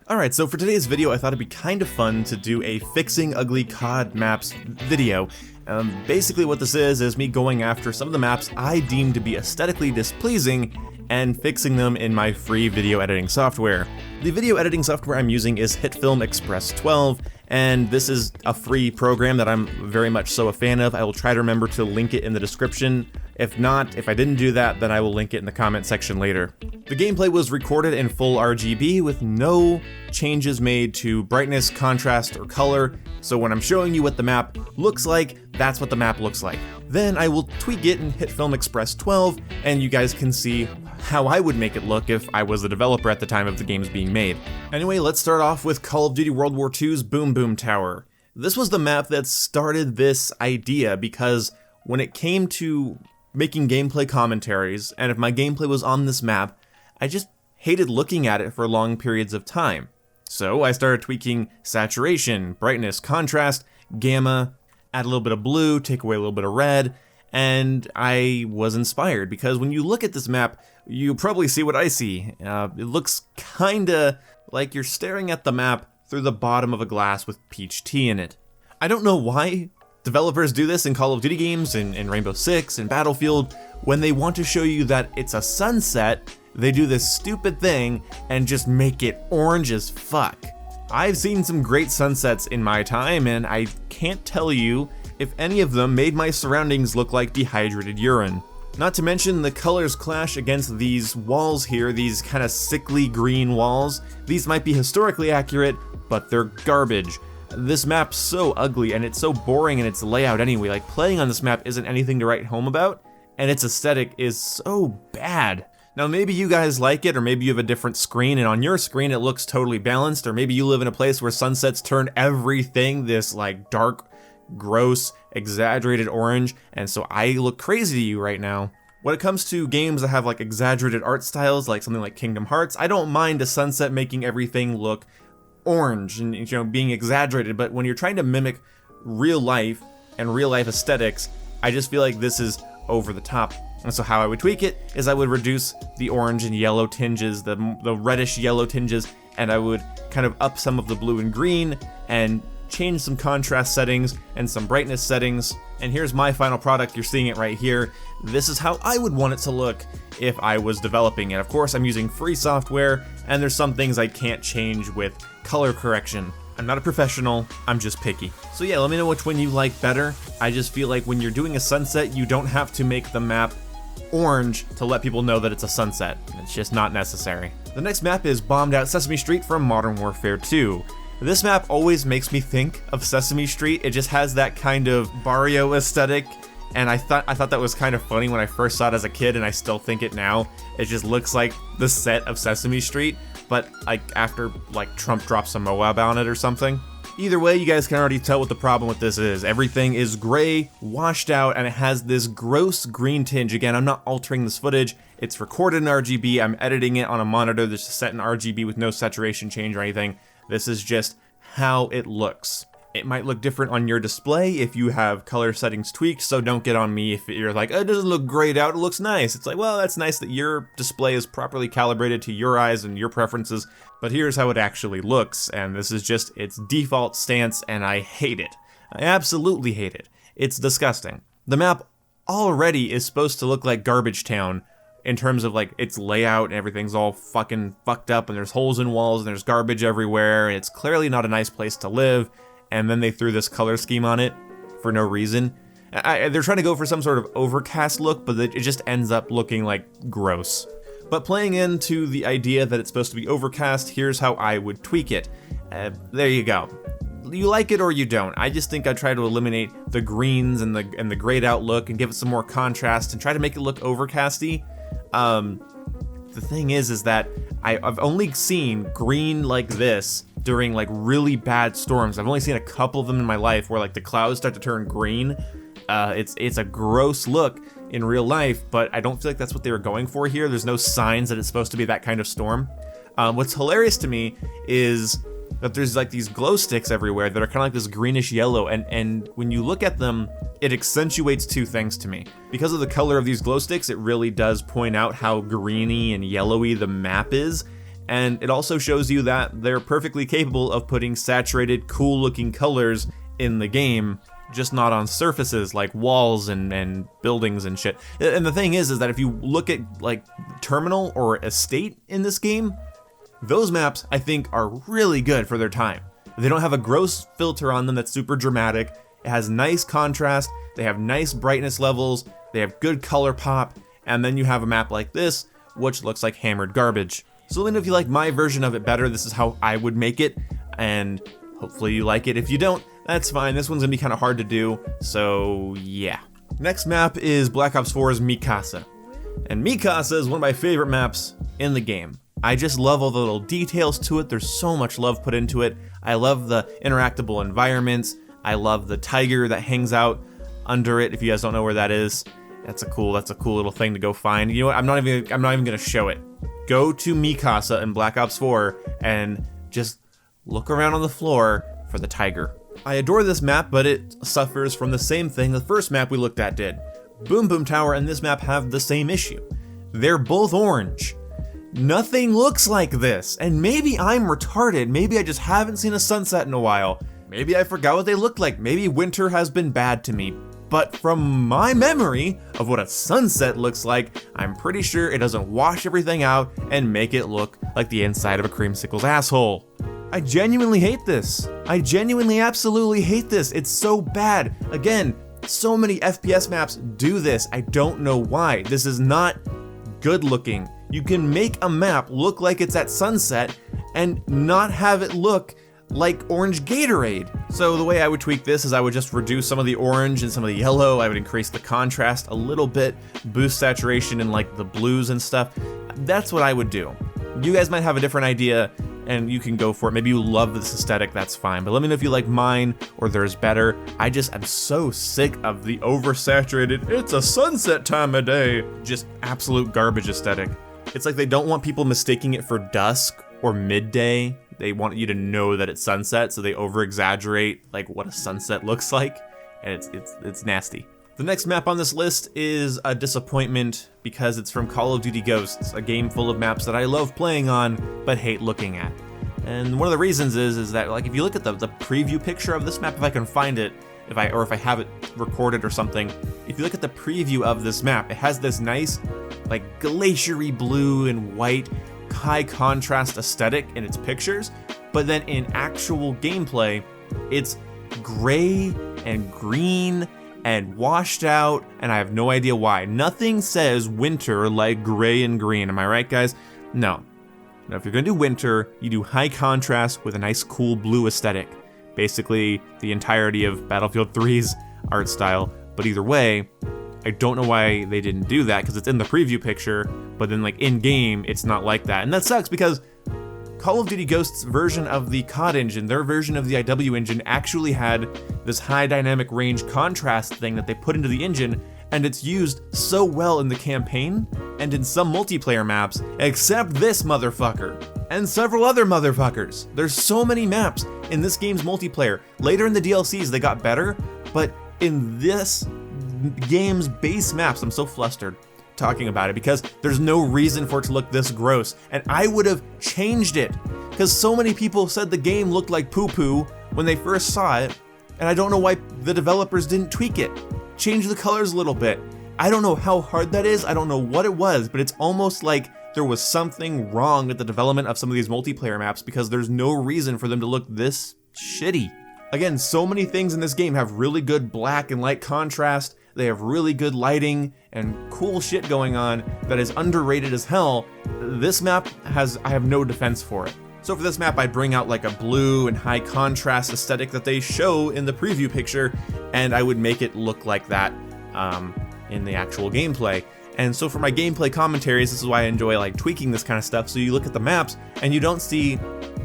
Alright, so for today's video I thought it'd be kind of fun to do a Fixing Ugly COD Maps video. Basically what this is me going after some of the maps I deem to be aesthetically displeasing and fixing them in my free video editing software. The video editing software I'm using is HitFilm Express 12, and this is a free program that I'm very much so a fan of. I will try to remember to link it in the description. If not, if I didn't do that, then I will link it in the comment section later. The gameplay was recorded in full RGB with no changes made to brightness, contrast, or color, so when I'm showing you what the map looks like, that's what the map looks like. Then I will tweak it in HitFilm Express 12, and you guys can see how I would make it look if I was the developer at the time of the games being made. Anyway, let's start off with Call of Duty World War II's Boom Boom Tower. This was the map that started this idea because when it came to making gameplay commentaries, and if my gameplay was on this map, I just hated looking at it for long periods of time. So I started tweaking saturation, brightness, contrast, gamma, add a little bit of blue, take away a little bit of red, and I was inspired because when you look at this map, you probably see what I see. It looks kinda like you're staring at the map through the bottom of a glass with peach tea in it. I don't know why developers do this in Call of Duty games, in Rainbow Six, and Battlefield. When they want to show you that it's a sunset, they do this stupid thing and just make it orange as fuck. I've seen some great sunsets in my time, and I can't tell you if any of them made my surroundings look like dehydrated urine. Not to mention the colors clash against these walls here, these kind of sickly green walls. These might be historically accurate, but they're garbage. This map's so ugly and it's so boring in its layout anyway. Like, playing on this map isn't anything to write home about, and its aesthetic is so bad. Now maybe you guys like it, or maybe you have a different screen and on your screen it looks totally balanced, or maybe you live in a place where sunsets turn everything this like dark, gross, exaggerated orange, and so I look crazy to you right now. When it comes to games that have like exaggerated art styles, like something like Kingdom Hearts, I don't mind a sunset making everything look orange and, you know, being exaggerated, but when you're trying to mimic real life and real life aesthetics, I just feel like this is over the top. And so how I would tweak it is I would reduce the orange and yellow tinges, the reddish yellow tinges, and I would kind of up some of the blue and green and change some contrast settings and some brightness settings. And here's my final product. You're seeing it right here. This is how I would want it to look if I was developing it. Of course, I'm using free software, and there's some things I can't change with color correction. I'm not a professional, I'm just picky. So yeah, let me know which one you like better. I just feel like when you're doing a sunset, you don't have to make the map orange to let people know that it's a sunset. It's just not necessary. The next map is Bombed Out Sesame Street from Modern Warfare 2. This map always makes me think of Sesame Street. It just has that kind of barrio aesthetic, and I thought that was kind of funny when I first saw it as a kid, and I still think it now. It just looks like the set of Sesame Street, but like after like Trump drops some Moab on it or something. Either way, you guys can already tell what the problem with this is. Everything is gray, washed out, and it has this gross green tinge. Again, I'm not altering this footage. It's recorded in RGB. I'm editing it on a monitor that's set in RGB with no saturation change or anything. This is just how it looks. It might look different on your display if you have color settings tweaked, so don't get on me if you're like, oh, it doesn't look grayed out, it looks nice. It's like, well, that's nice that your display is properly calibrated to your eyes and your preferences, but here's how it actually looks, and this is just its default stance, and I hate it. I absolutely hate it. It's disgusting. The map already is supposed to look like Garbage Town, in terms of like its layout, and everything's all fucking fucked up, and there's holes in walls, and there's garbage everywhere, and it's clearly not a nice place to live, and then they threw this color scheme on it for no reason. They're trying to go for some sort of overcast look, but it just ends up looking like gross. But playing into the idea that it's supposed to be overcast, here's how I would tweak it. There you go. You like it or you don't. I just think I try to eliminate the greens and the grayed out look and give it some more contrast and try to make it look overcasty. The thing is that I've only seen green like this during like really bad storms. I've only seen a couple of them in my life where like the clouds start to turn green. It's a gross look in real life, but I don't feel like that's what they were going for here. There's no signs that it's supposed to be that kind of storm. What's hilarious to me is that there's like these glow sticks everywhere that are kind of like this greenish yellow, and when you look at them, it accentuates two things to me. Because of the color of these glow sticks, it really does point out how greeny and yellowy the map is, And it also shows you that they're perfectly capable of putting saturated, cool looking colors in the game, just not on surfaces like walls and buildings and shit. And the thing is that if you look at like Terminal or Estate in this game, those maps I think are really good for their time. They don't have a gross filter on them that's super dramatic. It has nice contrast, they have nice brightness levels, they have good color pop, and then you have a map like this, which looks like hammered garbage. So let me know if you like my version of it better. This is how I would make it, and hopefully you like it. If you don't, that's fine. This one's gonna be kind of hard to do, so yeah. Next map is Black Ops 4's Mikasa. And Mikasa is one of my favorite maps in the game. I just love all the little details to it. There's so much love put into it. I love the interactable environments. I love the tiger that hangs out under it. If you guys don't know where that is, that's a cool little thing to go find. You know what? I'm not even gonna show it. Go to Mikasa in Black Ops 4 and just look around on the floor for the tiger. I adore this map, but it suffers from the same thing the first map we looked at did. Boom Boom Tower and this map have the same issue. They're both orange. Nothing looks like this, and maybe I'm retarded. Maybe I just haven't seen a sunset in a while. Maybe I forgot what they looked like. Maybe winter has been bad to me. But from my memory of what a sunset looks like, I'm pretty sure it doesn't wash everything out and make it look like the inside of a creamsicle's asshole. I genuinely hate this. I genuinely absolutely hate this. It's so bad. Again, so many FPS maps do this. I don't know why. This is not good looking. You can make a map look like it's at sunset and not have it look like orange Gatorade. So the way I would tweak this is I would just reduce some of the orange and some of the yellow. I would increase the contrast a little bit, boost saturation in like the blues and stuff. That's what I would do. You guys might have a different idea and you can go for it. Maybe you love this aesthetic, that's fine. But let me know if you like mine or there's better. I'm so sick of the oversaturated, it's a sunset time of day, just absolute garbage aesthetic. It's like they don't want people mistaking it for dusk or midday. They want you to know that it's sunset, so they over-exaggerate like what a sunset looks like, and it's nasty. The next map on this list is a disappointment because it's from Call of Duty Ghosts, a game full of maps that I love playing on but hate looking at. And one of the reasons is that like if you look at the preview picture of this map, if I can find it, if I have it recorded or something, if you look at the preview of this map, it has this nice like glacier-y blue and white high contrast aesthetic in its pictures, but then in actual gameplay, it's gray and green and washed out, and I have no idea why. Nothing says winter like gray and green, am I right, guys? No. Now, if you're gonna do winter, you do high contrast with a nice cool blue aesthetic. Basically, the entirety of Battlefield 3's art style, but either way, I don't know why they didn't do that, because it's in the preview picture, but then like in-game, it's not like that. And that sucks because Call of Duty Ghosts' version of the COD engine, their version of the IW engine, actually had this high dynamic range contrast thing that they put into the engine, and it's used so well in the campaign and in some multiplayer maps, except this motherfucker, and several other motherfuckers. There's so many maps in this game's multiplayer. Later in the DLCs, they got better, but in this game's base maps, I'm so flustered talking about it because there's no reason for it to look this gross, and I would have changed it because so many people said the game looked like poo-poo when they first saw it, and I don't know why the developers didn't tweak it. Change the colors a little bit. I don't know how hard that is, I don't know what it was, but it's almost like there was something wrong with the development of some of these multiplayer maps because there's no reason for them to look this shitty. Again, so many things in this game have really good black and light contrast. They have really good lighting and cool shit going on that is underrated as hell. This map I have no defense for it. So for this map, I bring out like a blue and high contrast aesthetic that they show in the preview picture, and I would make it look like that in the actual gameplay. And so for my gameplay commentaries, this is why I enjoy like tweaking this kind of stuff. So you look at the maps and you don't see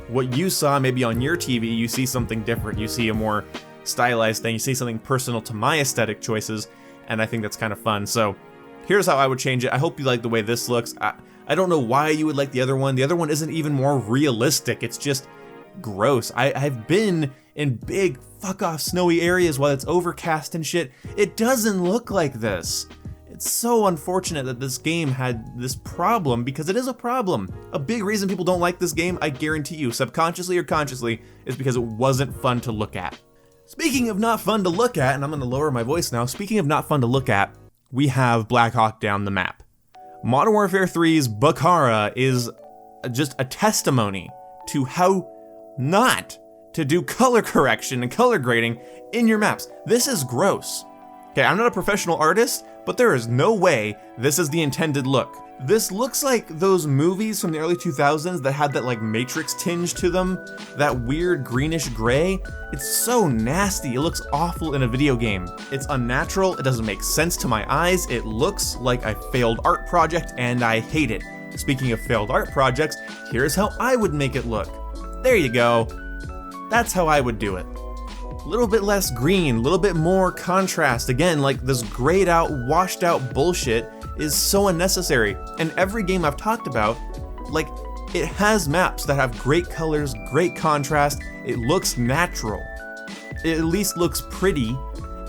what you saw maybe on your TV, you see something different. You see a more stylized thing, you see something personal to my aesthetic choices, and I think that's kind of fun. So here's how I would change it. I hope you like the way this looks. I don't know why you would like the other one. The other one isn't even more realistic. It's just gross. I've been in big fuck off snowy areas while it's overcast and shit. It doesn't look like this. It's so unfortunate that this game had this problem, because it is a problem. A big reason people don't like this game, I guarantee you, subconsciously or consciously, is because it wasn't fun to look at. Speaking of not fun to look at, and I'm gonna lower my voice now, speaking of not fun to look at, we have Black Hawk Down the map. Modern Warfare 3's Bakara is just a testimony to how not to do color correction and color grading in your maps. This is gross. Okay, I'm not a professional artist, but there is no way this is the intended look. This looks like those movies from the early 2000s that had that like Matrix tinge to them, that weird greenish gray. It's so nasty, it looks awful in a video game. It's unnatural, it doesn't make sense to my eyes, it looks like a failed art project and I hate it. Speaking of failed art projects, here's how I would make it look. There you go. That's how I would do it. A little bit less green, a little bit more contrast. Again, like this grayed out, washed out bullshit is so unnecessary. And every game I've talked about, like, it has maps that have great colors, great contrast, it looks natural. It at least looks pretty.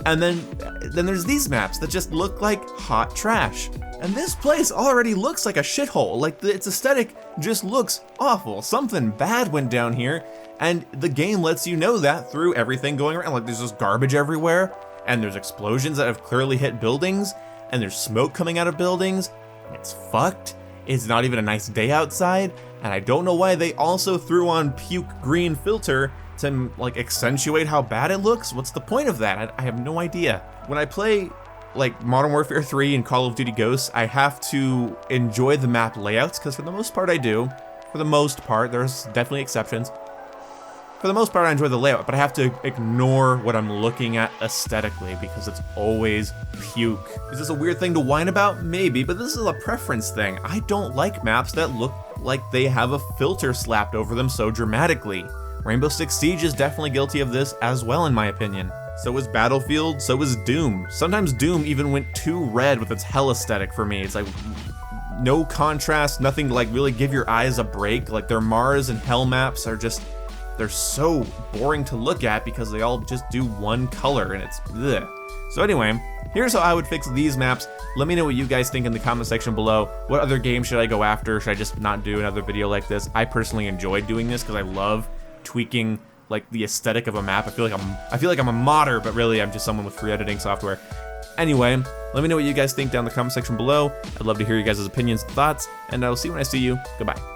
And then there's these maps that just look like hot trash. And this place already looks like a shithole. Like, its aesthetic just looks awful. Something bad went down here, and the game lets you know that through everything going around. Like, there's just garbage everywhere, and there's explosions that have clearly hit buildings, and there's smoke coming out of buildings. It's fucked. It's not even a nice day outside, and I don't know why they also threw on puke green filter to like accentuate how bad it looks. What's the point of that? I have no idea. When I play like Modern Warfare 3 and Call of Duty Ghosts, I have to enjoy the map layouts, because for the most part I do. For the most part, there's definitely exceptions. For the most part I enjoy the layout, but I have to ignore what I'm looking at aesthetically because it's always puke. Is this a weird thing to whine about? Maybe, but this is a preference thing. I don't like maps that look like they have a filter slapped over them so dramatically. Rainbow Six Siege is definitely guilty of this as well, in my opinion. So is Battlefield, so is Doom. Sometimes Doom even went too red with its hell aesthetic for me. It's like no contrast, nothing to like really give your eyes a break. Like their Mars and Hell maps are just, they're so boring to look at because they all just do one color and it's bleh. So anyway, here's how I would fix these maps. Let me know what you guys think in the comment section below. What other game should I go after? Should I just not do another video like this? I personally enjoy doing this because I love tweaking like the aesthetic of a map. I feel like I'm a modder, but really I'm just someone with free editing software. Anyway, let me know what you guys think down in the comment section below. I'd love to hear you guys' opinions and thoughts, and I'll see you when I see you. Goodbye.